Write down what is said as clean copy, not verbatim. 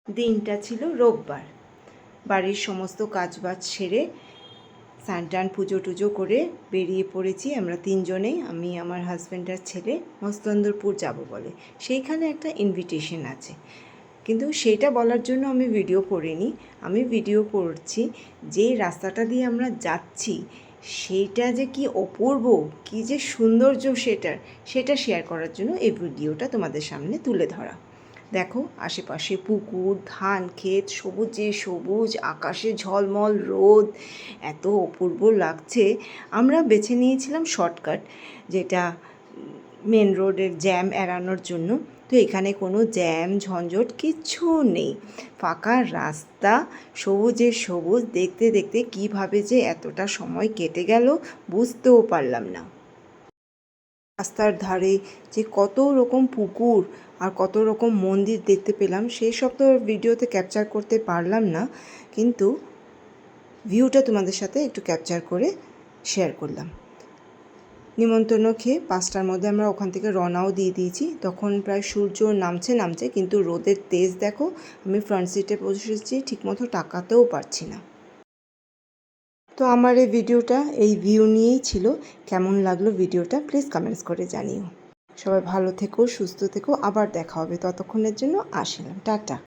দিনটা ছিল রোববার। বাড়ির সমস্ত কাজবাজ সেরে স্নান টান পুজো টুজো করে বেরিয়ে পড়েছি আমরা তিনজনেই, আমি আমার হাজব্যান্ড আর ছেলে মস্তন্দরপুর যাব বলে। সেইখানে একটা ইনভিটেশন আছে, কিন্তু সেটা বলার জন্য আমি ভিডিও করিনি। আমি ভিডিও করছি যে রাস্তাটা দিয়ে আমরা যাচ্ছি সেইটা যে কি অপূর্ব, কি যে সৌন্দর্য সেটা শেয়ার করার জন্য এই ভিডিওটা তোমাদের সামনে তুলে ধরা। দেখো আশেপাশে পুকুর, ধান ক্ষেত, সবুজে সবুজ, আকাশে ঝলমল রোদ, এত অপূর্ব লাগছে। আমরা বেছে নিয়েছিলাম শর্টকাট, যেটা মেন রোডের জ্যাম এড়ানোর জন্য। তো এখানে কোনো জ্যাম ঝঞ্ঝট কিচ্ছু নেই, ফাঁকা রাস্তা, সবুজে সবুজ। দেখতে দেখতে কীভাবে যে এতটা সময় কেটে গেল বুঝতেও পারলাম না। রাস্তার ধারে যে কত রকম পুকুর আর কত রকম মন্দির দেখতে পেলাম, সেই সব তো ভিডিওতে ক্যাপচার করতে পারলাম না, কিন্তু ভিউটা তোমাদের সাথে একটু ক্যাপচার করে শেয়ার করলাম। নিমন্ত্রণ খেয়ে 5টার মধ্যে আমরা ওখান থেকে রওনাও দিয়ে দিয়েছি। তখন প্রায় সূর্য নামছে, কিন্তু রোদের তেজ দেখো, আমি ফ্রন্ট সিটে বসেছি, ঠিকমতো তাকাতেও পারছি না। তো আমার এই ভিডিওটা এই ভিউ নিয়েই ছিল। কেমন লাগলো ভিডিওটা প্লিজ কমেন্টস করে জানিও। সবাই ভালো থেকো, সুস্থ থেকো, আবার দেখা হবে। ততক্ষণের জন্য আসলাম, টাটা।